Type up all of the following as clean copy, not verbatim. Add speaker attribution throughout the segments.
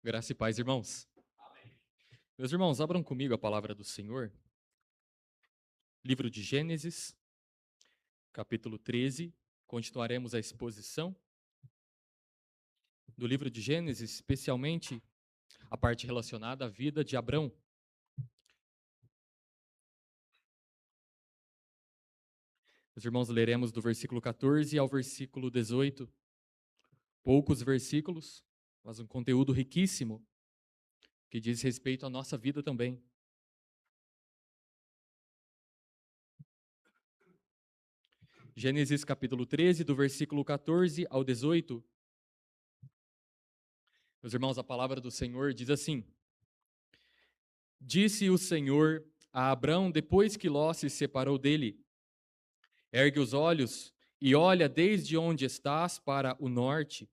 Speaker 1: Graça e paz, irmãos. Meus irmãos, abram comigo a palavra do Senhor. Livro de Gênesis, capítulo 13. Continuaremos a exposição do livro de Gênesis, especialmente a parte relacionada à vida de Abrão. Meus irmãos, leremos do versículo 14 ao versículo 18. Poucos versículos, mas um conteúdo riquíssimo que diz respeito à nossa vida também. Gênesis capítulo 13, do versículo 14 ao 18. Meus irmãos, a palavra do Senhor diz assim: Disse o Senhor a Abrão depois que Ló se separou dele: Ergue os olhos e olha desde onde estás para o norte,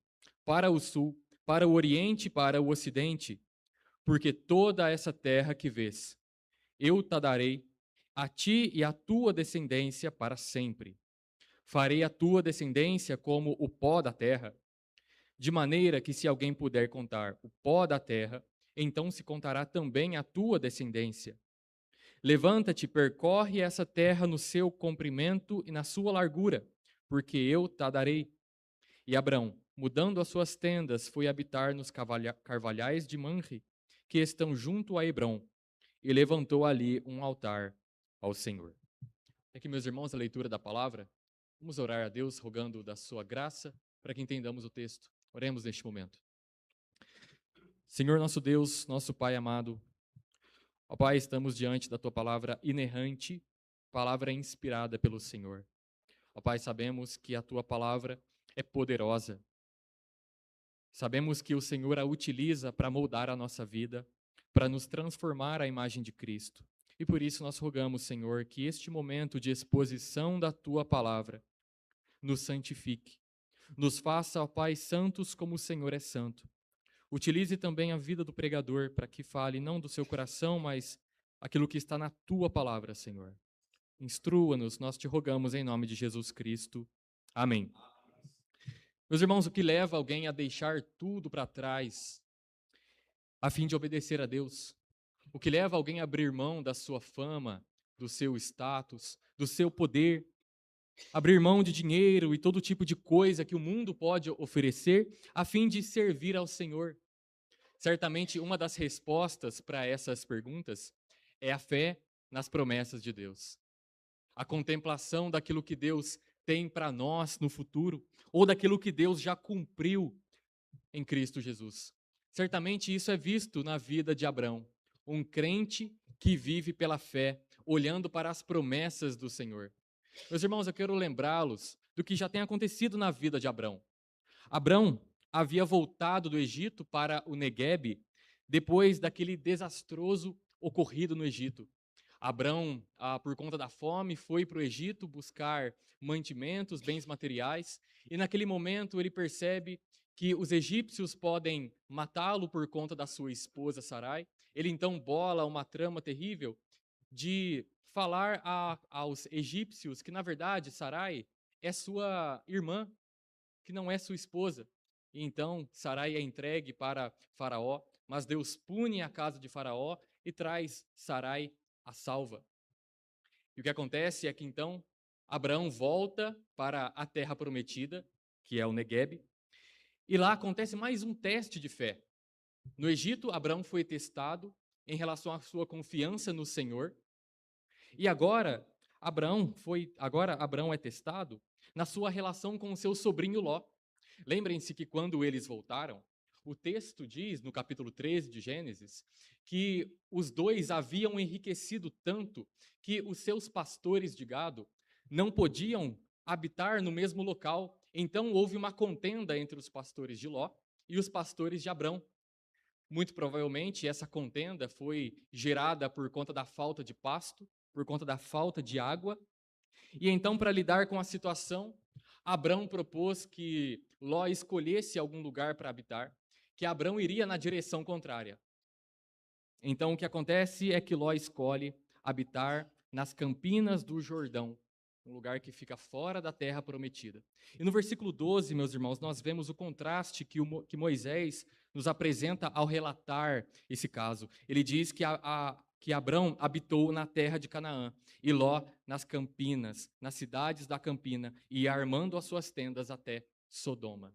Speaker 1: para o sul, para o oriente e para o ocidente, porque toda essa terra que vês, eu te darei a ti e à tua descendência para sempre. Farei a tua descendência como o pó da terra, de maneira que se alguém puder contar o pó da terra, então se contará também a tua descendência. Levanta-te, percorre essa terra no seu comprimento e na sua largura, porque eu te darei. E Abrão, mudando as suas tendas, foi habitar nos carvalhais de Manre, que estão junto a Hebrom, e levantou ali um altar ao Senhor. Aqui, meus irmãos, a leitura da palavra. Vamos orar a Deus, rogando da sua graça, para que entendamos o texto. Oremos neste momento. Senhor nosso Deus, nosso Pai amado, ó Pai, estamos diante da Tua palavra inerrante, palavra inspirada pelo Senhor. Ó Pai, sabemos que a Tua palavra é poderosa. Sabemos que o Senhor a utiliza para moldar a nossa vida, para nos transformar à imagem de Cristo. E por isso nós rogamos, Senhor, que este momento de exposição da Tua palavra nos santifique. Nos faça, ó Pai, santos como o Senhor é santo. Utilize também a vida do pregador para que fale não do seu coração, mas aquilo que está na Tua palavra, Senhor. Instrua-nos, nós te rogamos em nome de Jesus Cristo. Amém. Meus irmãos, o que leva alguém a deixar tudo para trás a fim de obedecer a Deus? O que leva alguém a abrir mão da sua fama, do seu status, do seu poder, abrir mão de dinheiro e todo tipo de coisa que o mundo pode oferecer a fim de servir ao Senhor? Certamente uma das respostas para essas perguntas é a fé nas promessas de Deus. A contemplação daquilo que Deus tem para nós no futuro, ou daquilo que Deus já cumpriu em Cristo Jesus. Certamente isso é visto na vida de Abrão, um crente que vive pela fé, olhando para as promessas do Senhor. Meus irmãos, eu quero lembrá-los do que já tem acontecido na vida de Abrão. Abrão havia voltado do Egito para o Neguebe depois daquele desastroso ocorrido no Egito. Abrão, por conta da fome, foi para o Egito buscar mantimentos, bens materiais, e naquele momento ele percebe que os egípcios podem matá-lo por conta da sua esposa Sarai. Ele então bola uma trama terrível de falar aos egípcios que, na verdade, Sarai é sua irmã, que não é sua esposa. E então Sarai é entregue para Faraó, mas Deus pune a casa de Faraó e traz Sarai a salva. E o que acontece é que então Abraão volta para a terra prometida, que é o Neguebe, e lá acontece mais um teste de fé. No Egito, Abraão foi testado em relação à sua confiança no Senhor, e agora Abraão é testado na sua relação com o seu sobrinho Ló. Lembrem-se que quando eles voltaram, o texto diz, no capítulo 13 de Gênesis, que os dois haviam enriquecido tanto que os seus pastores de gado não podiam habitar no mesmo local. Então houve uma contenda entre os pastores de Ló e os pastores de Abrão. Muito provavelmente essa contenda foi gerada por conta da falta de pasto, por conta da falta de água. E então, para lidar com a situação, Abrão propôs que Ló escolhesse algum lugar para habitar, que Abrão iria na direção contrária. Então, o que acontece é que Ló escolhe habitar nas campinas do Jordão, um lugar que fica fora da terra prometida. E no versículo 12, meus irmãos, nós vemos o contraste que Moisés nos apresenta ao relatar esse caso. Ele diz que Abrão habitou na terra de Canaã e Ló nas campinas, nas cidades da campina, e ia armando as suas tendas até Sodoma.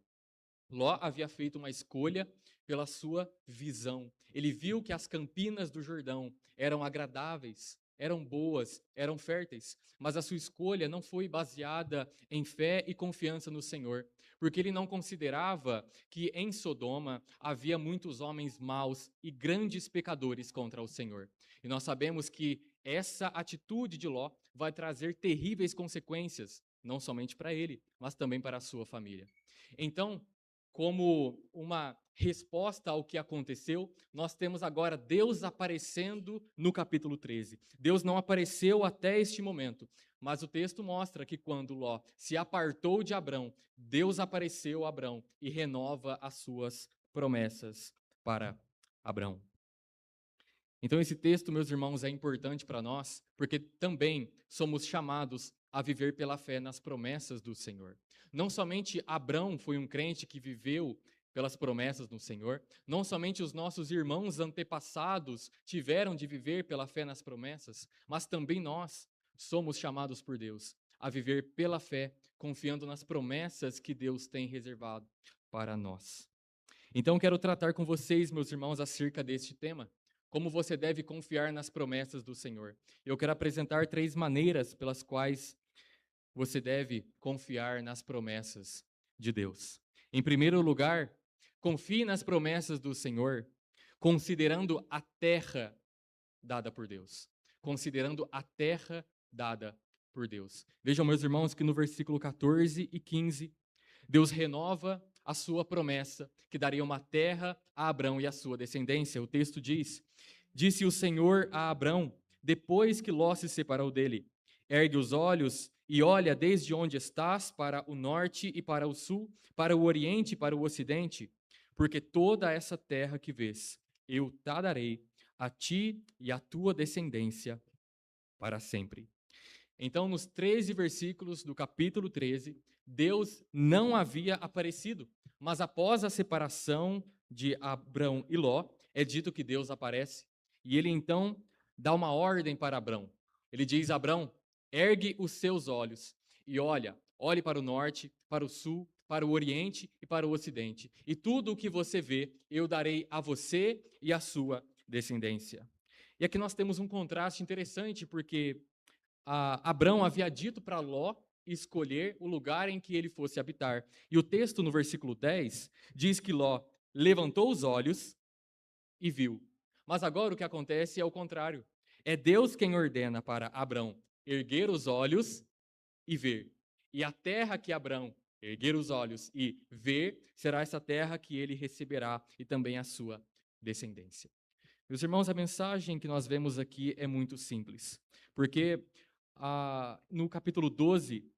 Speaker 1: Ló havia feito uma escolha pela sua visão. Ele viu que as campinas do Jordão eram agradáveis, eram boas, eram férteis, mas a sua escolha não foi baseada em fé e confiança no Senhor, porque ele não considerava que em Sodoma havia muitos homens maus e grandes pecadores contra o Senhor. E nós sabemos que essa atitude de Ló vai trazer terríveis consequências, não somente para ele, mas também para a sua família. Então, como uma resposta ao que aconteceu, nós temos agora Deus aparecendo no capítulo 13. Deus não apareceu até este momento, mas o texto mostra que quando Ló se apartou de Abrão, Deus apareceu a Abrão e renova as suas promessas para Abrão. Então, esse texto, meus irmãos, é importante para nós, porque também somos chamados a viver pela fé nas promessas do Senhor. Não somente Abrão foi um crente que viveu pelas promessas do Senhor, não somente os nossos irmãos antepassados tiveram de viver pela fé nas promessas, mas também nós somos chamados por Deus a viver pela fé, confiando nas promessas que Deus tem reservado para nós. Então, quero tratar com vocês, meus irmãos, acerca deste tema. Como você deve confiar nas promessas do Senhor. Eu quero apresentar 3 maneiras pelas quais você deve confiar nas promessas de Deus. Em primeiro lugar, confie nas promessas do Senhor, considerando a terra dada por Deus. Considerando a terra dada por Deus. Vejam, meus irmãos, que no versículo 14 e 15, Deus renova a sua promessa, que daria uma terra a Abrão e a sua descendência. O texto diz: Disse o Senhor a Abrão, depois que Ló se separou dele: Ergue os olhos e olha desde onde estás para o norte e para o sul, para o oriente e para o ocidente, porque toda essa terra que vês, eu te darei a ti e à tua descendência para sempre. Então, nos 13 versículos do capítulo 13, Deus não havia aparecido, mas após a separação de Abrão e Ló, é dito que Deus aparece, e ele então dá uma ordem para Abrão. Ele diz: Abrão, ergue os seus olhos e olhe para o norte, para o sul, para o oriente e para o ocidente, e tudo o que você vê, eu darei a você e à sua descendência. E aqui nós temos um contraste interessante, porque Abrão havia dito para Ló escolher o lugar em que ele fosse habitar. E o texto no versículo 10 diz que Ló levantou os olhos e viu. Mas agora o que acontece é o contrário. É Deus quem ordena para Abrão erguer os olhos e ver. E a terra que Abrão erguer os olhos e ver, será essa terra que ele receberá e também a sua descendência. Meus irmãos, a mensagem que nós vemos aqui é muito simples, porque no capítulo 12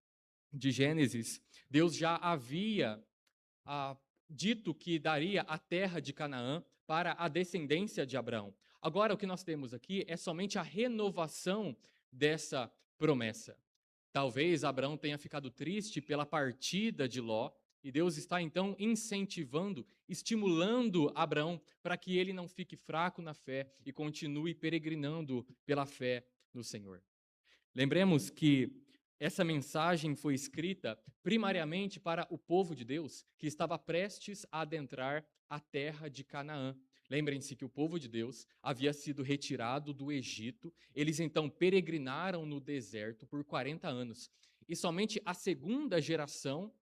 Speaker 1: de Gênesis, Deus já havia dito que daria a terra de Canaã para a descendência de Abraão. Agora, o que nós temos aqui é somente a renovação dessa promessa. Talvez Abraão tenha ficado triste pela partida de Ló, e Deus está então incentivando, estimulando Abraão para que ele não fique fraco na fé e continue peregrinando pela fé no Senhor. Lembremos que essa mensagem foi escrita primariamente para o povo de Deus que estava prestes a adentrar a terra de Canaã. Lembrem-se que o povo de Deus havia sido retirado do Egito, eles então peregrinaram no deserto por 40 anos. E somente a segunda geração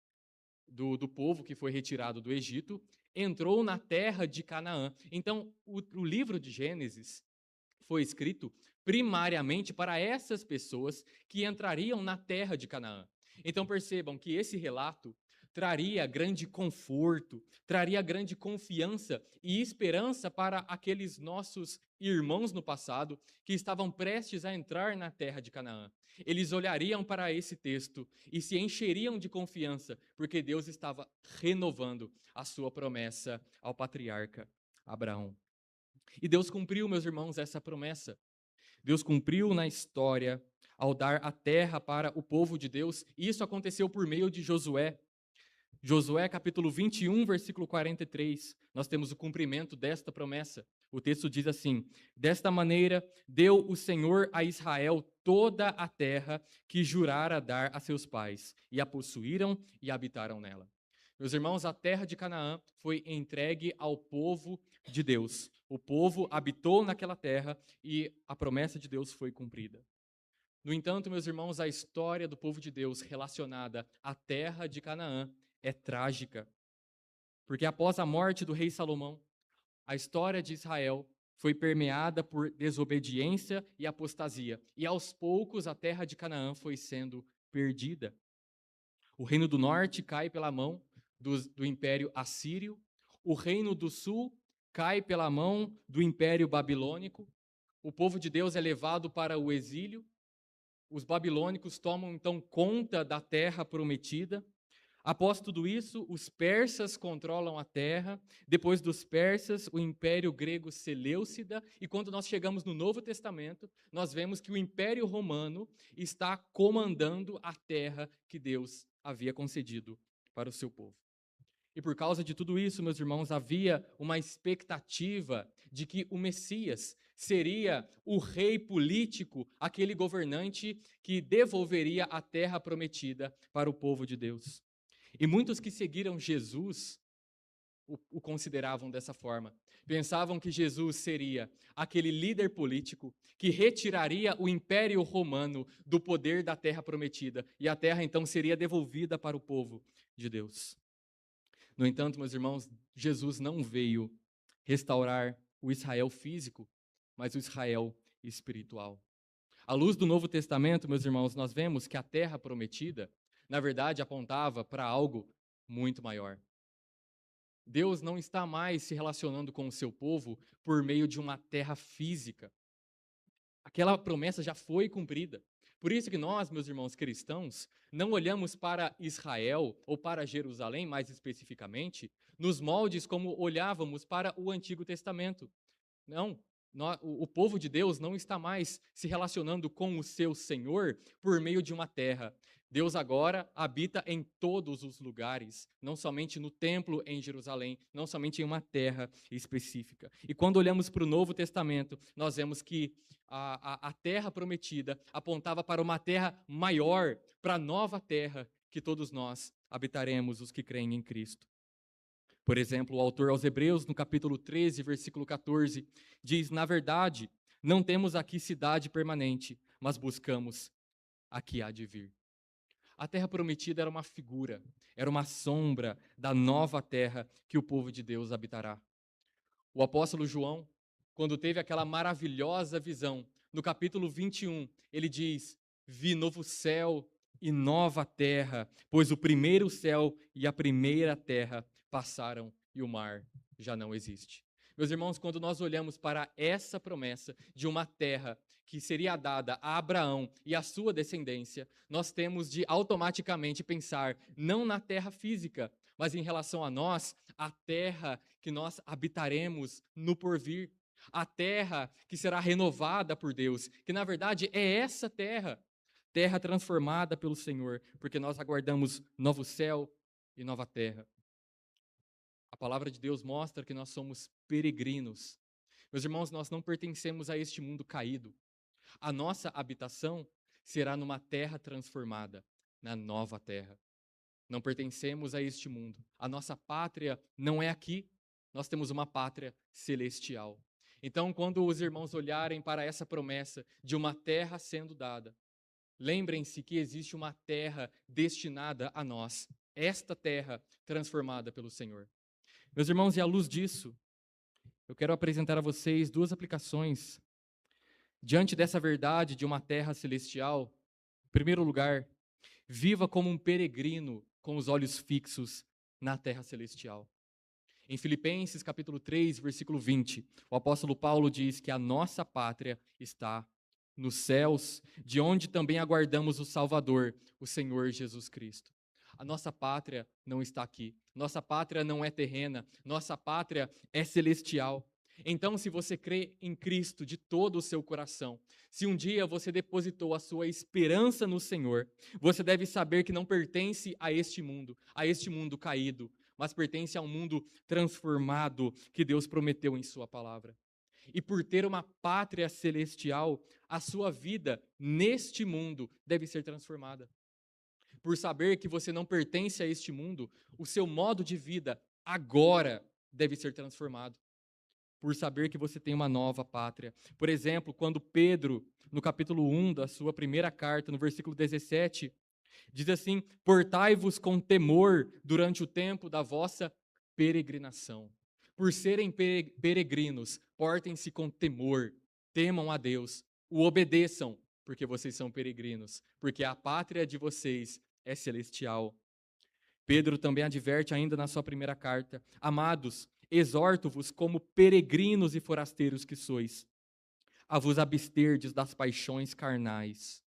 Speaker 1: do povo que foi retirado do Egito entrou na terra de Canaã. Então, o livro de Gênesis foi escrito primariamente para essas pessoas que entrariam na terra de Canaã. Então percebam que esse relato traria grande conforto, traria grande confiança e esperança para aqueles nossos irmãos no passado que estavam prestes a entrar na terra de Canaã. Eles olhariam para esse texto e se encheriam de confiança, porque Deus estava renovando a sua promessa ao patriarca Abraão. E Deus cumpriu, meus irmãos, essa promessa. Deus cumpriu na história ao dar a terra para o povo de Deus, e isso aconteceu por meio de Josué. Josué capítulo 21, versículo 43, nós temos o cumprimento desta promessa. O texto diz assim: desta maneira deu o Senhor a Israel toda a terra que jurara dar a seus pais, e a possuíram e habitaram nela. Meus irmãos, a terra de Canaã foi entregue ao povo de Deus. O povo habitou naquela terra e a promessa de Deus foi cumprida. No entanto, meus irmãos, a história do povo de Deus relacionada à terra de Canaã é trágica, porque após a morte do rei Salomão, a história de Israel foi permeada por desobediência e apostasia, e aos poucos a terra de Canaã foi sendo perdida. O reino do norte cai pela mão do Império Assírio, o reino do sul cai pela mão do Império Babilônico, o povo de Deus é levado para o exílio, os babilônicos tomam então conta da terra prometida. Após tudo isso, os persas controlam a terra. Depois dos persas, o Império Grego Seleucida. E quando nós chegamos no Novo Testamento, nós vemos que o Império Romano está comandando a terra que Deus havia concedido para o seu povo. E por causa de tudo isso, meus irmãos, havia uma expectativa de que o Messias seria o rei político, aquele governante que devolveria a terra prometida para o povo de Deus. E muitos que seguiram Jesus o consideravam dessa forma. Pensavam que Jesus seria aquele líder político que retiraria o Império Romano do poder da terra prometida, e a terra então seria devolvida para o povo de Deus. No entanto, meus irmãos, Jesus não veio restaurar o Israel físico, mas o Israel espiritual. À luz do Novo Testamento, meus irmãos, nós vemos que a terra prometida, na verdade, apontava para algo muito maior. Deus não está mais se relacionando com o seu povo por meio de uma terra física. Aquela promessa já foi cumprida. Por isso que nós, meus irmãos cristãos, não olhamos para Israel ou para Jerusalém, mais especificamente, nos moldes como olhávamos para o Antigo Testamento. Não, o povo de Deus não está mais se relacionando com o seu Senhor por meio de uma terra. Deus agora habita em todos os lugares, não somente no templo em Jerusalém, não somente em uma terra específica. E quando olhamos para o Novo Testamento, nós vemos que a terra prometida apontava para uma terra maior, para a nova terra que todos nós habitaremos, os que creem em Cristo. Por exemplo, o autor aos Hebreus, no capítulo 13, versículo 14, diz: na verdade, não temos aqui cidade permanente, mas buscamos a que há de vir. A terra prometida era uma figura, era uma sombra da nova terra que o povo de Deus habitará. O apóstolo João, quando teve aquela maravilhosa visão, no capítulo 21, ele diz: vi novo céu e nova terra, pois o primeiro céu e a primeira terra passaram e o mar já não existe. Meus irmãos, quando nós olhamos para essa promessa de uma terra que seria dada a Abraão e a sua descendência, nós temos de automaticamente pensar não na terra física, mas em relação a nós, a terra que nós habitaremos no porvir, a terra que será renovada por Deus, que na verdade é essa terra, terra transformada pelo Senhor, porque nós aguardamos novo céu e nova terra. A palavra de Deus mostra que nós somos peregrinos. Meus irmãos, nós não pertencemos a este mundo caído. A nossa habitação será numa terra transformada, na nova terra. Não pertencemos a este mundo. A nossa pátria não é aqui. Nós temos uma pátria celestial. Então, quando os irmãos olharem para essa promessa de uma terra sendo dada, lembrem-se que existe uma terra destinada a nós. Esta terra transformada pelo Senhor. Meus irmãos, e à luz disso, eu quero apresentar a vocês duas aplicações. Diante dessa verdade de uma terra celestial, em primeiro lugar, viva como um peregrino com os olhos fixos na terra celestial. Em Filipenses capítulo 3, versículo 20, o apóstolo Paulo diz que a nossa pátria está nos céus, de onde também aguardamos o Salvador, o Senhor Jesus Cristo. A nossa pátria não está aqui. Nossa pátria não é terrena. Nossa pátria é celestial. Então, se você crê em Cristo de todo o seu coração, se um dia você depositou a sua esperança no Senhor, você deve saber que não pertence a este mundo caído, mas pertence a um mundo transformado que Deus prometeu em sua palavra. E por ter uma pátria celestial, a sua vida neste mundo deve ser transformada. Por saber que você não pertence a este mundo, o seu modo de vida agora deve ser transformado. Por saber que você tem uma nova pátria. Por exemplo, quando Pedro, no capítulo 1 da sua primeira carta, no versículo 17, diz assim: portai-vos com temor durante o tempo da vossa peregrinação. Por serem peregrinos, portem-se com temor, temam a Deus, o obedeçam, porque vocês são peregrinos, porque a pátria de vocês é celestial. Pedro também adverte ainda na sua primeira carta: amados, exorto-vos como peregrinos e forasteiros que sois, a vos absterdes das paixões carnais.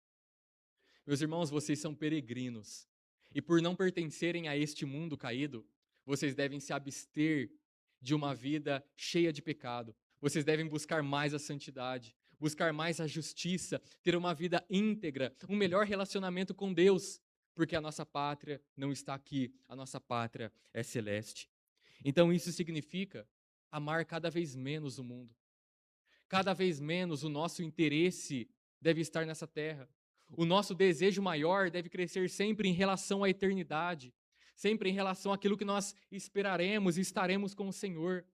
Speaker 1: Meus irmãos, vocês são peregrinos, e por não pertencerem a este mundo caído, vocês devem se abster de uma vida cheia de pecado. Vocês devem buscar mais a santidade, buscar mais a justiça, ter uma vida íntegra, um melhor relacionamento com Deus, porque a nossa pátria não está aqui, a nossa pátria é celeste. Então isso significa amar cada vez menos o mundo. Cada vez menos o nosso interesse deve estar nessa terra. O nosso desejo maior deve crescer sempre em relação à eternidade, sempre em relação àquilo que nós esperaremos e estaremos com o Senhor.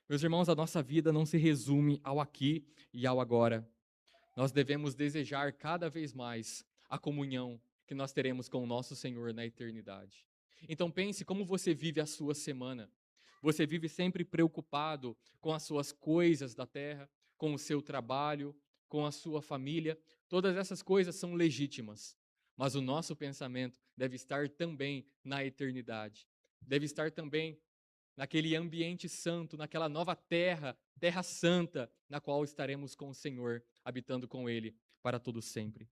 Speaker 1: Meus irmãos, a nossa vida não se resume ao aqui e ao agora. Nós devemos desejar cada vez mais a comunhão que nós teremos com o nosso Senhor na eternidade. Então pense como você vive a sua semana. Você vive sempre preocupado com as suas coisas da terra, com o seu trabalho, com a sua família. Todas essas coisas são legítimas, mas o nosso pensamento deve estar também na eternidade. Deve estar também naquele ambiente santo, naquela nova terra, terra santa, na qual estaremos com o Senhor, habitando com Ele para todo sempre.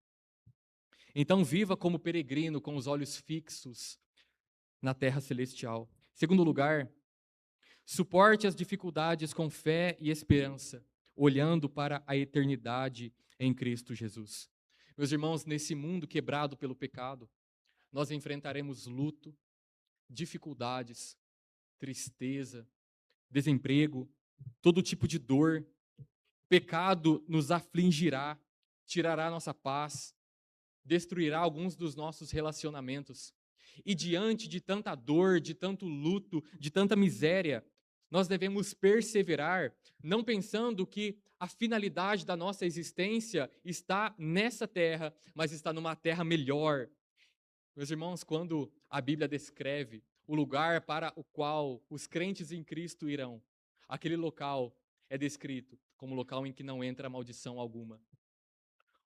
Speaker 1: Então viva como peregrino, com os olhos fixos na terra celestial. Segundo lugar, suporte as dificuldades com fé e esperança, olhando para a eternidade em Cristo Jesus. Meus irmãos, nesse mundo quebrado pelo pecado, nós enfrentaremos luto, dificuldades, tristeza, desemprego, todo tipo de dor. Pecado nos afligirá, tirará nossa paz, destruirá alguns dos nossos relacionamentos. E diante de tanta dor, de tanto luto, de tanta miséria, nós devemos perseverar, não pensando que a finalidade da nossa existência está nessa terra, mas está numa terra melhor. Meus irmãos, quando a Bíblia descreve o lugar para o qual os crentes em Cristo irão, aquele local é descrito como local em que não entra maldição alguma.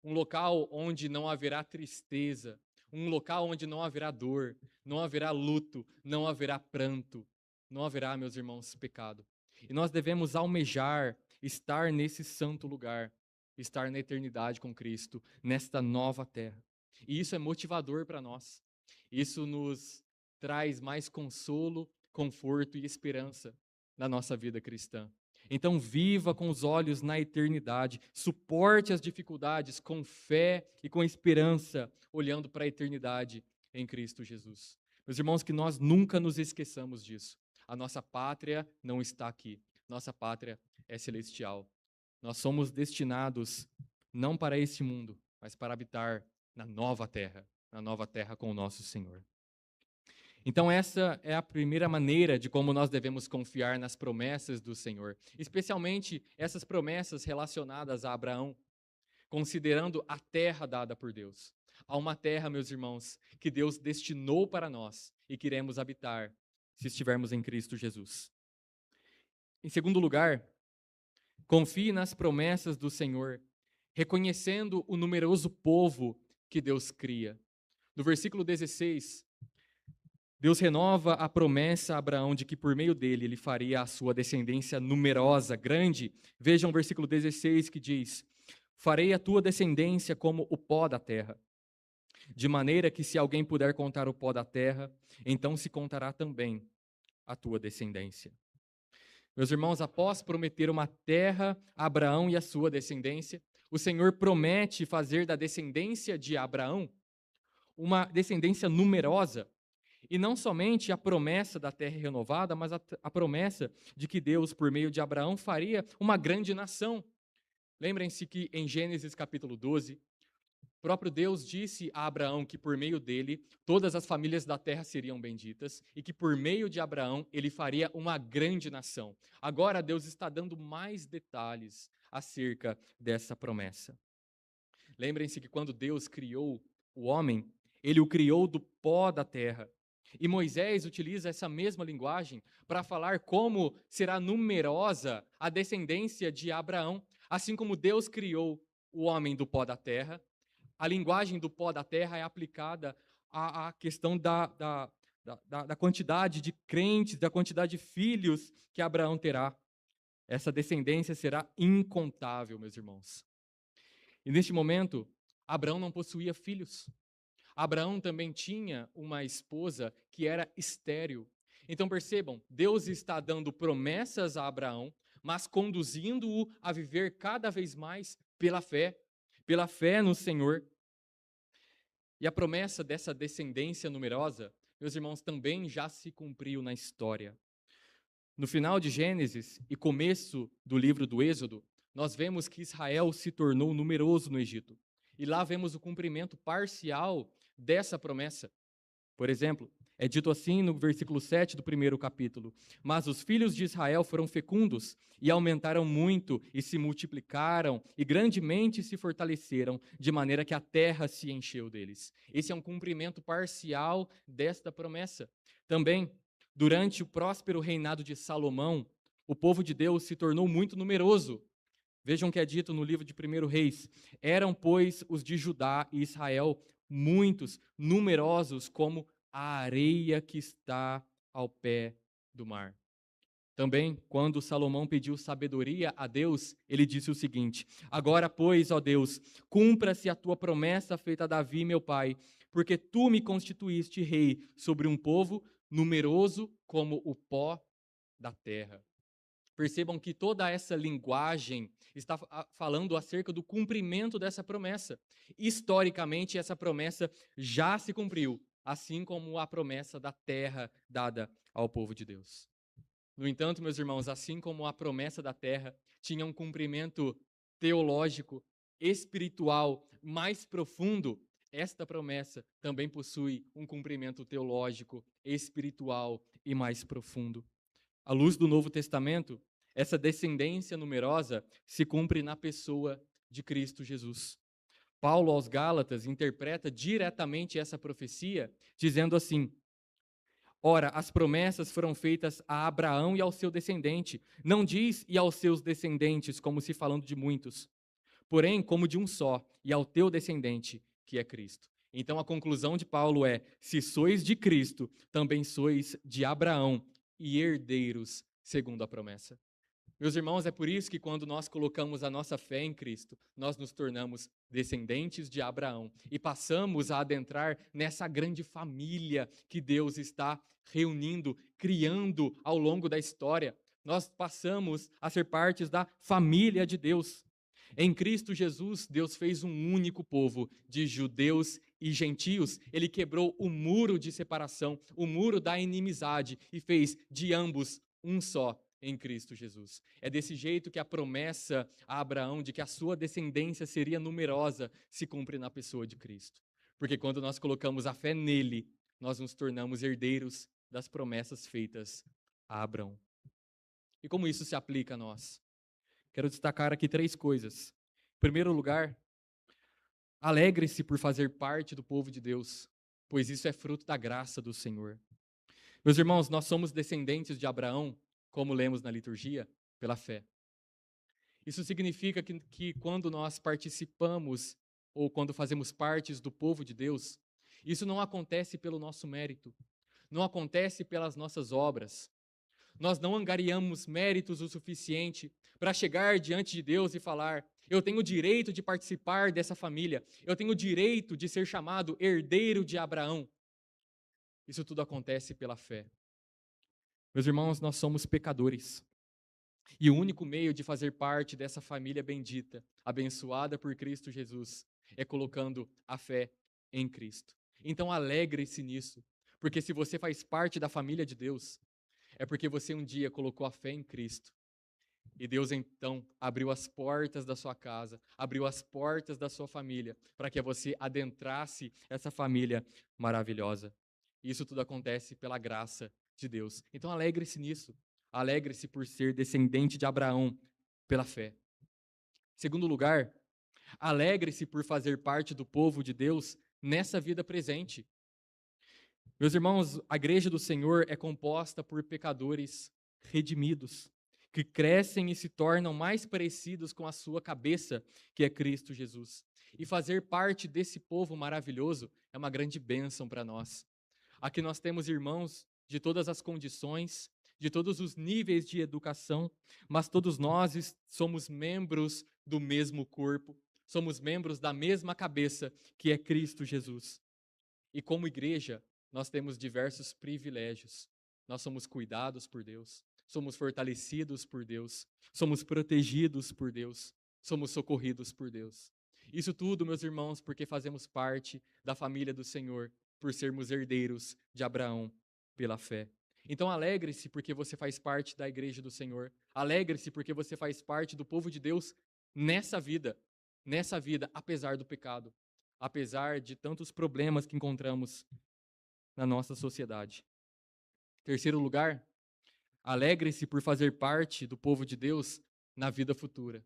Speaker 1: Um local onde não haverá tristeza, um local onde não haverá dor, não haverá luto, não haverá pranto, não haverá, meus irmãos, pecado. E nós devemos almejar estar nesse santo lugar, estar na eternidade com Cristo, nesta nova terra. E isso é motivador para nós. Isso nos traz mais consolo, conforto e esperança na nossa vida cristã. Então, viva com os olhos na eternidade, suporte as dificuldades com fé e com esperança, olhando para a eternidade em Cristo Jesus. Meus irmãos, que nós nunca nos esqueçamos disso. A nossa pátria não está aqui, nossa pátria é celestial. Nós somos destinados não para este mundo, mas para habitar na nova terra com o nosso Senhor. Então, essa é a primeira maneira de como nós devemos confiar nas promessas do Senhor, especialmente essas promessas relacionadas a Abraão, considerando a terra dada por Deus. Há uma terra, meus irmãos, que Deus destinou para nós e que iremos habitar se estivermos em Cristo Jesus. Em segundo lugar, confie nas promessas do Senhor, reconhecendo o numeroso povo que Deus cria. No versículo 16, Deus renova a promessa a Abraão de que por meio dele ele faria a sua descendência numerosa, grande. Vejam o versículo 16 que diz: farei a tua descendência como o pó da terra, de maneira que se alguém puder contar o pó da terra, então se contará também a tua descendência. Meus irmãos, após prometer uma terra a Abraão e a sua descendência, o Senhor promete fazer da descendência de Abraão uma descendência numerosa. E não somente a promessa da terra renovada, mas a promessa de que Deus, por meio de Abraão, faria uma grande nação. Lembrem-se que em Gênesis capítulo 12, o próprio Deus disse a Abraão que por meio dele todas as famílias da terra seriam benditas e que por meio de Abraão ele faria uma grande nação. Agora Deus está dando mais detalhes acerca dessa promessa. Lembrem-se que quando Deus criou o homem, ele o criou do pó da terra. E Moisés utiliza essa mesma linguagem para falar como será numerosa a descendência de Abraão, assim como Deus criou o homem do pó da terra. A linguagem do pó da terra é aplicada à questão da quantidade de crentes, da quantidade de filhos que Abraão terá. Essa descendência será incontável, meus irmãos. E neste momento, Abraão não possuía filhos. Abraão também tinha uma esposa que era estéril. Então percebam, Deus está dando promessas a Abraão, mas conduzindo-o a viver cada vez mais pela fé no Senhor. E a promessa dessa descendência numerosa, meus irmãos, também já se cumpriu na história. No final de Gênesis e começo do livro do Êxodo, nós vemos que Israel se tornou numeroso no Egito. E lá vemos o cumprimento parcial dessa promessa. Por exemplo, é dito assim no versículo 7 do primeiro capítulo: Mas os filhos de Israel foram fecundos e aumentaram muito e se multiplicaram e grandemente se fortaleceram, de maneira que a terra se encheu deles. Esse é um cumprimento parcial desta promessa. Também, durante o próspero reinado de Salomão, o povo de Deus se tornou muito numeroso. Vejam o que é dito no livro de 1 Reis. Eram, pois, os de Judá e Israel muitos, numerosos como a areia que está ao pé do mar. Também, quando Salomão pediu sabedoria a Deus, ele disse o seguinte: Agora, pois, ó Deus, cumpra-se a tua promessa feita a Davi, meu pai, porque tu me constituíste rei sobre um povo numeroso como o pó da terra. Percebam que toda essa linguagem está falando acerca do cumprimento dessa promessa. Historicamente, essa promessa já se cumpriu, assim como a promessa da terra dada ao povo de Deus. No entanto, meus irmãos, assim como a promessa da terra tinha um cumprimento teológico, espiritual mais profundo, esta promessa também possui um cumprimento teológico, espiritual e mais profundo. À luz do Novo Testamento, essa descendência numerosa se cumpre na pessoa de Cristo Jesus. Paulo aos Gálatas interpreta diretamente essa profecia, dizendo assim: Ora, as promessas foram feitas a Abraão e ao seu descendente. Não diz e aos seus descendentes, como se falando de muitos, porém como de um só, e ao teu descendente, que é Cristo. Então a conclusão de Paulo é: se sois de Cristo, também sois de Abraão e herdeiros segundo a promessa. Meus irmãos, é por isso que quando nós colocamos a nossa fé em Cristo, nós nos tornamos descendentes de Abraão e passamos a adentrar nessa grande família que Deus está reunindo, criando ao longo da história. Nós passamos a ser partes da família de Deus. Em Cristo Jesus, Deus fez um único povo de judeus e gentios. Ele quebrou o muro de separação, o muro da inimizade e fez de ambos um só em Cristo Jesus. É desse jeito que a promessa a Abraão de que a sua descendência seria numerosa se cumpre na pessoa de Cristo. Porque quando nós colocamos a fé nele, nós nos tornamos herdeiros das promessas feitas a Abraão. E como isso se aplica a nós? Quero destacar aqui 3 coisas. Em primeiro lugar, alegre-se por fazer parte do povo de Deus, pois isso é fruto da graça do Senhor. Meus irmãos, nós somos descendentes de Abraão, como lemos na liturgia, pela fé. Isso significa que quando nós participamos ou quando fazemos parte do povo de Deus, isso não acontece pelo nosso mérito, não acontece pelas nossas obras. Nós não angariamos méritos o suficiente para chegar diante de Deus e falar: eu tenho o direito de participar dessa família, eu tenho o direito de ser chamado herdeiro de Abraão. Isso tudo acontece pela fé. Meus irmãos, nós somos pecadores. E o único meio de fazer parte dessa família bendita, abençoada por Cristo Jesus, é colocando a fé em Cristo. Então alegre-se nisso, porque se você faz parte da família de Deus, é porque você um dia colocou a fé em Cristo. E Deus então abriu as portas da sua casa, abriu as portas da sua família, para que você adentrasse essa família maravilhosa. Isso tudo acontece pela graça de Deus. Então alegre-se nisso. Alegre-se por ser descendente de Abraão pela fé. Segundo lugar, alegre-se por fazer parte do povo de Deus nessa vida presente. Meus irmãos, a igreja do Senhor é composta por pecadores redimidos, que crescem e se tornam mais parecidos com a sua cabeça, que é Cristo Jesus. E fazer parte desse povo maravilhoso é uma grande bênção para nós. Aqui nós temos irmãos de todas as condições, de todos os níveis de educação, mas todos nós somos membros do mesmo corpo, somos membros da mesma cabeça, que é Cristo Jesus. E como igreja, nós temos diversos privilégios. Nós somos cuidados por Deus, somos fortalecidos por Deus, somos protegidos por Deus, somos socorridos por Deus. Isso tudo, meus irmãos, porque fazemos parte da família do Senhor, por sermos herdeiros de Abraão pela fé. Então alegre-se porque você faz parte da igreja do Senhor. Alegre-se porque você faz parte do povo de Deus nessa vida, apesar do pecado, apesar de tantos problemas que encontramos na nossa sociedade. Terceiro lugar, alegre-se por fazer parte do povo de Deus na vida futura.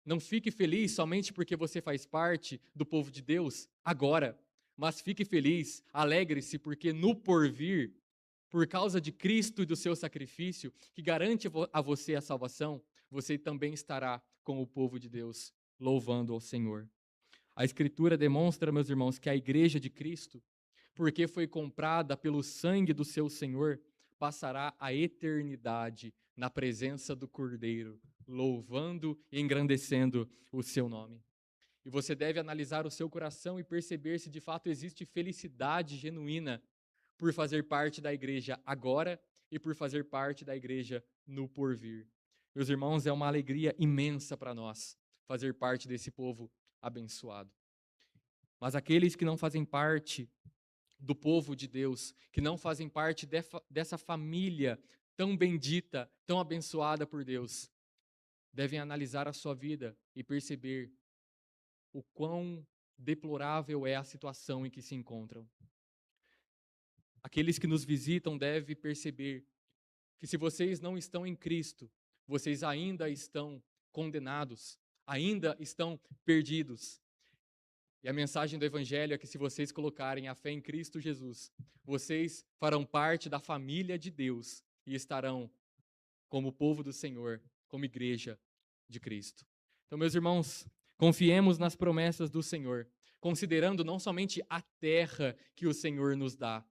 Speaker 1: Não fique feliz somente porque você faz parte do povo de Deus agora, mas fique feliz, alegre-se porque no porvir, por causa de Cristo e do seu sacrifício, que garante a você a salvação, você também estará com o povo de Deus, louvando ao Senhor. A Escritura demonstra, meus irmãos, que a igreja de Cristo, porque foi comprada pelo sangue do seu Senhor, passará a eternidade na presença do Cordeiro, louvando e engrandecendo o seu nome. E você deve analisar o seu coração e perceber se de fato existe felicidade genuína por fazer parte da igreja agora e por fazer parte da igreja no porvir. Meus irmãos, é uma alegria imensa para nós fazer parte desse povo abençoado. Mas aqueles que não fazem parte do povo de Deus, que não fazem parte dessa família tão bendita, tão abençoada por Deus, devem analisar a sua vida e perceber o quão deplorável é a situação em que se encontram. Aqueles que nos visitam devem perceber que se vocês não estão em Cristo, vocês ainda estão condenados, ainda estão perdidos. E a mensagem do Evangelho é que se vocês colocarem a fé em Cristo Jesus, vocês farão parte da família de Deus e estarão como povo do Senhor, como igreja de Cristo. Então, meus irmãos, confiemos nas promessas do Senhor, considerando não somente a terra que o Senhor nos dá,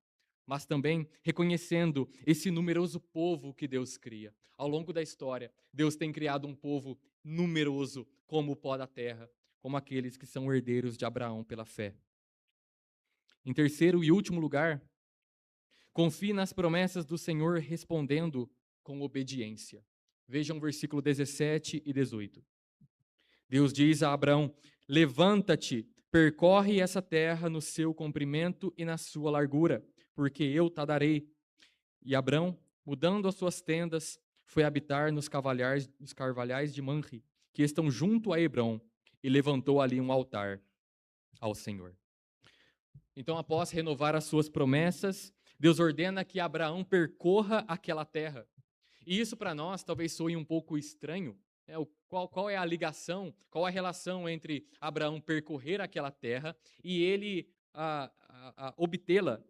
Speaker 1: mas também reconhecendo esse numeroso povo que Deus cria. Ao longo da história, Deus tem criado um povo numeroso como o pó da terra, como aqueles que são herdeiros de Abraão pela fé. Em terceiro e último lugar, confie nas promessas do Senhor respondendo com obediência. Vejam o versículo 17 e 18. Deus diz a Abraão: levanta-te, percorre essa terra no seu comprimento e na sua largura, porque eu te darei. E Abraão, mudando as suas tendas, foi habitar nos carvalhais de Manre, que estão junto a Hebrom, e levantou ali um altar ao Senhor. Então, após renovar as suas promessas, Deus ordena que Abraão percorra aquela terra. E isso para nós talvez soe um pouco estranho. Qual é a ligação, qual a relação entre Abraão percorrer aquela terra e ele obtê-la?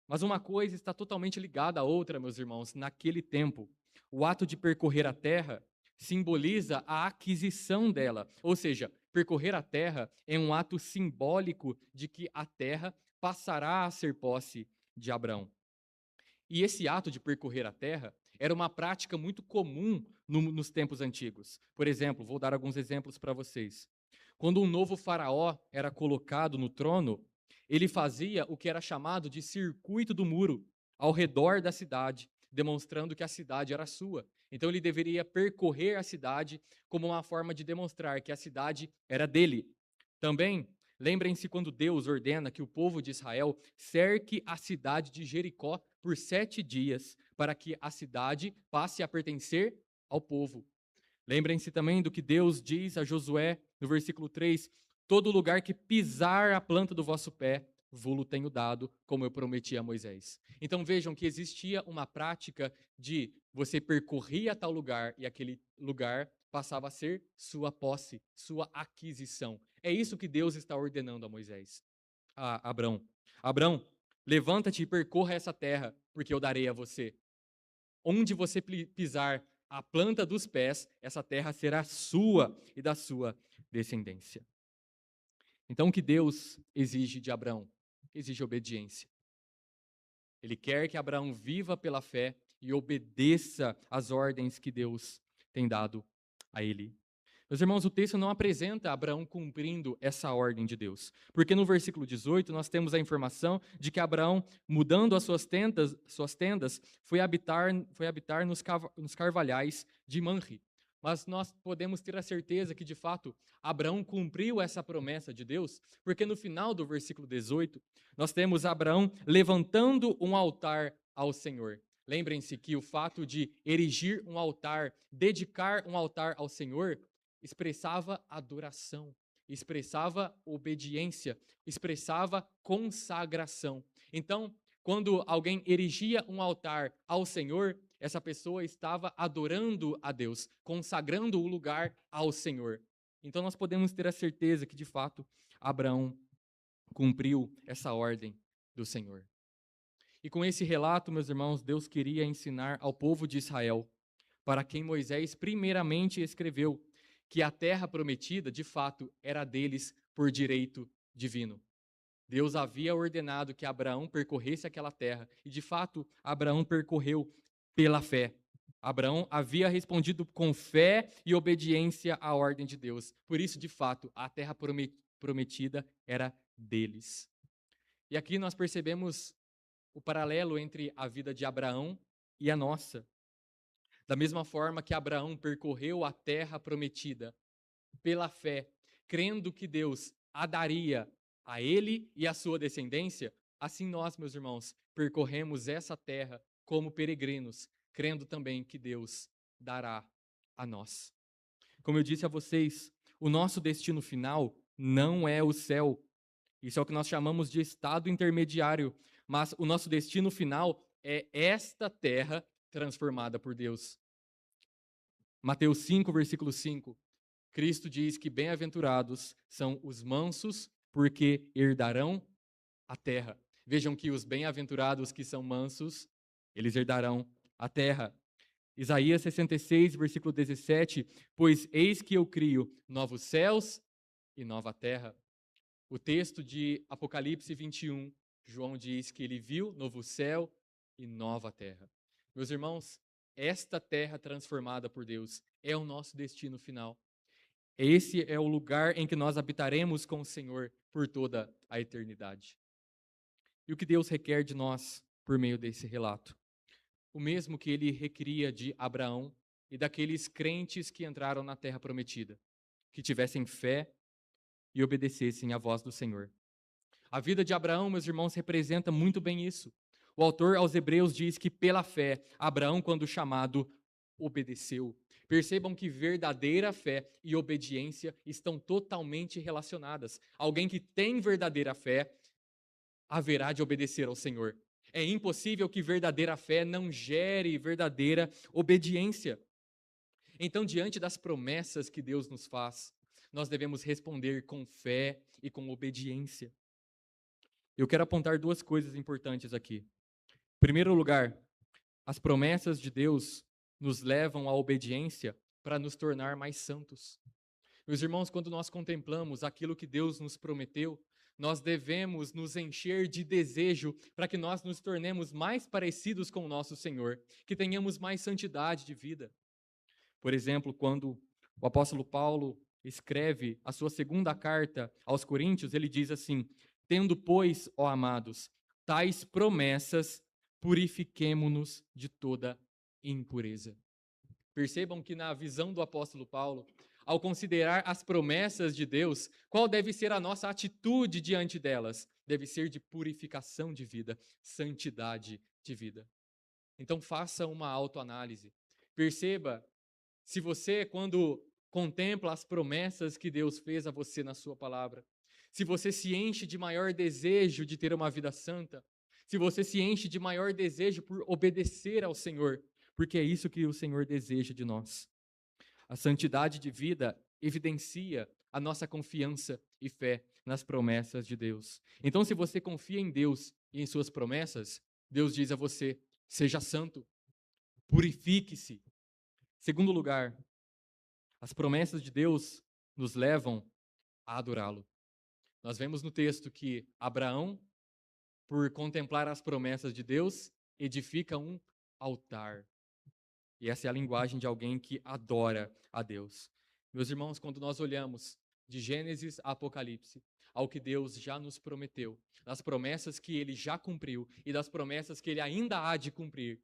Speaker 1: Mas uma coisa está totalmente ligada à outra, meus irmãos. Naquele tempo, o ato de percorrer a terra simboliza a aquisição dela. Ou seja, percorrer a terra é um ato simbólico de que a terra passará a ser posse de Abraão. E esse ato de percorrer a terra era uma prática muito comum nos tempos antigos. Por exemplo, vou dar alguns exemplos para vocês. Quando um novo faraó era colocado no trono, ele fazia o que era chamado de circuito do muro, ao redor da cidade, demonstrando que a cidade era sua. Então ele deveria percorrer a cidade como uma forma de demonstrar que a cidade era dele. Também, lembrem-se quando Deus ordena que o povo de Israel cerque a cidade de Jericó por 7 dias, para que a cidade passe a pertencer ao povo. Lembrem-se também do que Deus diz a Josué no versículo 3: todo lugar que pisar a planta do vosso pé, vô-lo tenho dado, como eu prometi a Moisés. Então vejam que existia uma prática de você percorria tal lugar e aquele lugar passava a ser sua posse, sua aquisição. É isso que Deus está ordenando a Moisés, a Abrão. Abrão, levanta-te e percorra essa terra, porque eu darei a você. Onde você pisar a planta dos pés, essa terra será sua e da sua descendência. Então, o que Deus exige de Abraão? Exige obediência. Ele quer que Abraão viva pela fé e obedeça às ordens que Deus tem dado a ele. Meus irmãos, o texto não apresenta Abraão cumprindo essa ordem de Deus, porque no versículo 18 nós temos a informação de que Abraão, mudando as suas tendas foi habitar nos carvalhais de Manre. Mas nós podemos ter a certeza que, de fato, Abraão cumpriu essa promessa de Deus, porque no final do versículo 18, nós temos Abraão levantando um altar ao Senhor. Lembrem-se que o fato de erigir um altar, dedicar um altar ao Senhor, expressava adoração, expressava obediência, expressava consagração. Então, quando alguém erigia um altar ao Senhor, essa pessoa estava adorando a Deus, consagrando o lugar ao Senhor. Então, nós podemos ter a certeza que, de fato, Abraão cumpriu essa ordem do Senhor. E com esse relato, meus irmãos, Deus queria ensinar ao povo de Israel, para quem Moisés primeiramente escreveu, que a terra prometida, de fato, era deles por direito divino. Deus havia ordenado que Abraão percorresse aquela terra, e de fato, Abraão percorreu pela fé. Abraão havia respondido com fé e obediência à ordem de Deus. Por isso, de fato, a terra prometida era deles. E aqui nós percebemos o paralelo entre a vida de Abraão e a nossa. Da mesma forma que Abraão percorreu a terra prometida pela fé, crendo que Deus a daria a ele e à sua descendência, assim nós, meus irmãos, percorremos essa terra como peregrinos, crendo também que Deus dará a nós. Como eu disse a vocês, o nosso destino final não é o céu. Isso é o que nós chamamos de estado intermediário, mas o nosso destino final é esta terra transformada por Deus. Mateus 5, versículo 5. Cristo diz que bem-aventurados são os mansos, porque herdarão a terra. Vejam que os bem-aventurados que são mansos, eles herdarão a terra. Isaías 66, versículo 17, pois eis que eu crio novos céus e nova terra. O texto de Apocalipse 21, João diz que ele viu novo céu e nova terra. Meus irmãos, esta terra transformada por Deus é o nosso destino final. Esse é o lugar em que nós habitaremos com o Senhor por toda a eternidade. E o que Deus requer de nós por meio desse relato? O mesmo que ele requeria de Abraão e daqueles crentes que entraram na terra prometida, que tivessem fé e obedecessem à voz do Senhor. A vida de Abraão, meus irmãos, representa muito bem isso. O autor aos Hebreus diz que pela fé, Abraão, quando chamado, obedeceu. Percebam que verdadeira fé e obediência estão totalmente relacionadas. Alguém que tem verdadeira fé haverá de obedecer ao Senhor. É impossível que verdadeira fé não gere verdadeira obediência. Então, diante das promessas que Deus nos faz, nós devemos responder com fé e com obediência. Eu quero apontar duas coisas importantes aqui. Em primeiro lugar, as promessas de Deus nos levam à obediência para nos tornar mais santos. Meus irmãos, quando nós contemplamos aquilo que Deus nos prometeu, nós devemos nos encher de desejo para que nós nos tornemos mais parecidos com o nosso Senhor, que tenhamos mais santidade de vida. Por exemplo, quando o apóstolo Paulo escreve a sua segunda carta aos Coríntios, ele diz assim: tendo, pois, ó amados, tais promessas, purifiquemo-nos de toda impureza. Percebam que na visão do apóstolo Paulo, ao considerar as promessas de Deus, qual deve ser a nossa atitude diante delas? Deve ser de purificação de vida, santidade de vida. Então faça uma autoanálise. Perceba se você, quando contempla as promessas que Deus fez a você na sua palavra, se você se enche de maior desejo de ter uma vida santa, se você se enche de maior desejo por obedecer ao Senhor, porque é isso que o Senhor deseja de nós. A santidade de vida evidencia a nossa confiança e fé nas promessas de Deus. Então, se você confia em Deus e em suas promessas, Deus diz a você: seja santo, purifique-se. Segundo lugar, as promessas de Deus nos levam a adorá-lo. Nós vemos no texto que Abraão, por contemplar as promessas de Deus, edifica um altar. E essa é a linguagem de alguém que adora a Deus. Meus irmãos, quando nós olhamos de Gênesis a Apocalipse, ao que Deus já nos prometeu, das promessas que ele já cumpriu e das promessas que ele ainda há de cumprir,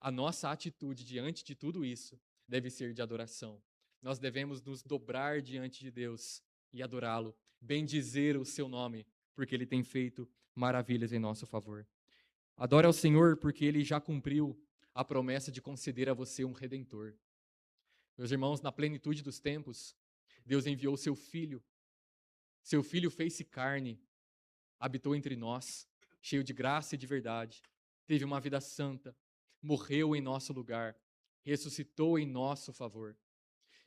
Speaker 1: a nossa atitude diante de tudo isso deve ser de adoração. Nós devemos nos dobrar diante de Deus e adorá-lo, bendizer o seu nome, porque ele tem feito maravilhas em nosso favor. Adore ao Senhor, porque ele já cumpriu a promessa de conceder a você um redentor. Meus irmãos, na plenitude dos tempos, Deus enviou seu Filho. Seu Filho fez-se carne, habitou entre nós, cheio de graça e de verdade, teve uma vida santa, morreu em nosso lugar, ressuscitou em nosso favor.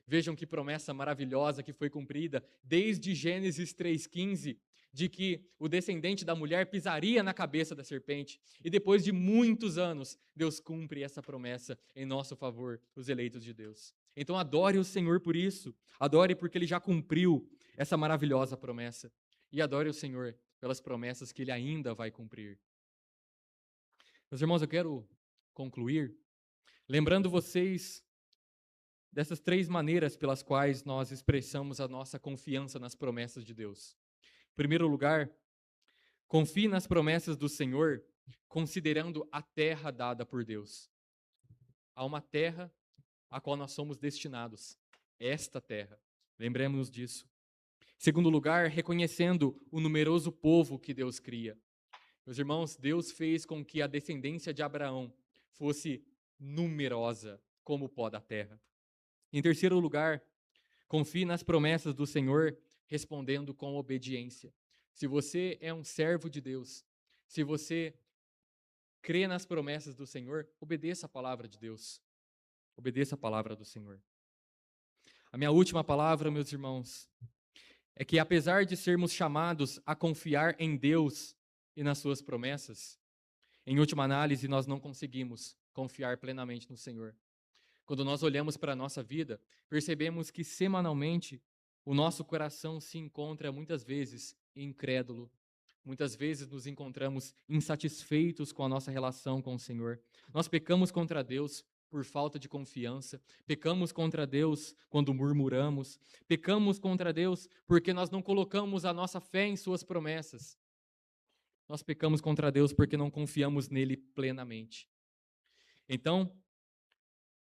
Speaker 1: Vejam que promessa maravilhosa que foi cumprida desde Gênesis 3,15, de que o descendente da mulher pisaria na cabeça da serpente. E depois de muitos anos, Deus cumpre essa promessa em nosso favor, os eleitos de Deus. Então adore o Senhor por isso. Adore porque ele já cumpriu essa maravilhosa promessa. E adore o Senhor pelas promessas que ele ainda vai cumprir. Meus irmãos, eu quero concluir lembrando vocês dessas 3 maneiras pelas quais nós expressamos a nossa confiança nas promessas de Deus. Em primeiro lugar, confie nas promessas do Senhor, considerando a terra dada por Deus. Há uma terra a qual nós somos destinados. Esta terra. Lembremos-nos disso. Em segundo lugar, reconhecendo o numeroso povo que Deus cria. Meus irmãos, Deus fez com que a descendência de Abraão fosse numerosa como o pó da terra. Em terceiro lugar, confie nas promessas do Senhor, respondendo com obediência. Se você é um servo de Deus, se você crê nas promessas do Senhor, obedeça a palavra de Deus. Obedeça a palavra do Senhor. A minha última palavra, meus irmãos, é que apesar de sermos chamados a confiar em Deus e nas suas promessas, em última análise, nós não conseguimos confiar plenamente no Senhor. Quando nós olhamos para a nossa vida, percebemos que semanalmente o nosso coração se encontra muitas vezes incrédulo. Muitas vezes nos encontramos insatisfeitos com a nossa relação com o Senhor. Nós pecamos contra Deus por falta de confiança, pecamos contra Deus quando murmuramos, pecamos contra Deus porque nós não colocamos a nossa fé em suas promessas. Nós pecamos contra Deus porque não confiamos nele plenamente. Então,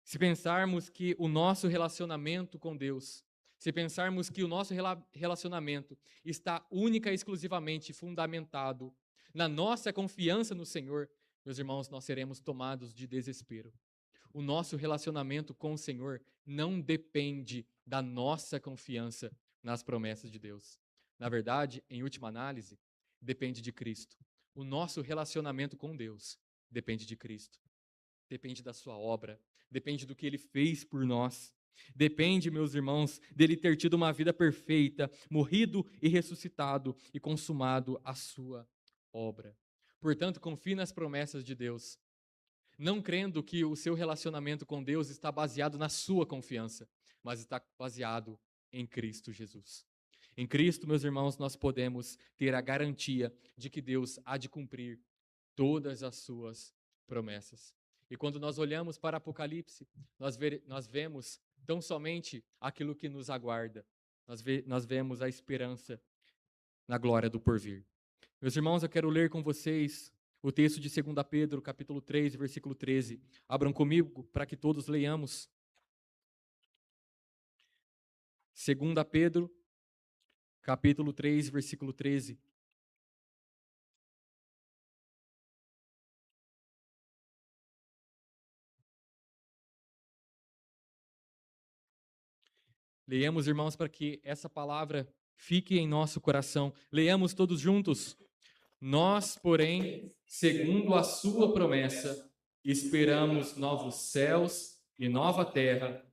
Speaker 1: se pensarmos que o nosso relacionamento com Deus, se pensarmos que o nosso relacionamento está única e exclusivamente fundamentado na nossa confiança no Senhor, meus irmãos, nós seremos tomados de desespero. O nosso relacionamento com o Senhor não depende da nossa confiança nas promessas de Deus. Na verdade, em última análise, depende de Cristo. O nosso relacionamento com Deus depende de Cristo. Depende da sua obra, depende do que ele fez por nós. Depende, meus irmãos, dele ter tido uma vida perfeita, morrido e ressuscitado e consumado a sua obra. Portanto, confie nas promessas de Deus, não crendo que o seu relacionamento com Deus está baseado na sua confiança, mas está baseado em Cristo Jesus. Em Cristo, meus irmãos, nós podemos ter a garantia de que Deus há de cumprir todas as suas promessas. E quando nós olhamos para Apocalipse, nós vemos tão somente aquilo que nos aguarda. Nós vemos a esperança na glória do porvir. Meus irmãos, eu quero ler com vocês o texto de 2 Pedro, capítulo 3, versículo 13. Abram comigo para que todos leiamos. 2 Pedro, capítulo 3, versículo 13. Leiamos, irmãos, para que essa palavra fique em nosso coração. Leiamos todos juntos. Nós, porém, segundo a sua promessa, esperamos novos céus e nova terra,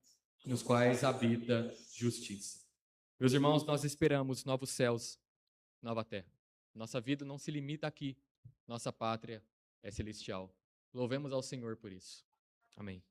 Speaker 1: nos quais habita justiça. Meus irmãos, nós esperamos novos céus, nova terra. Nossa vida não se limita aqui. Nossa pátria é celestial. Louvemos ao Senhor por isso. Amém.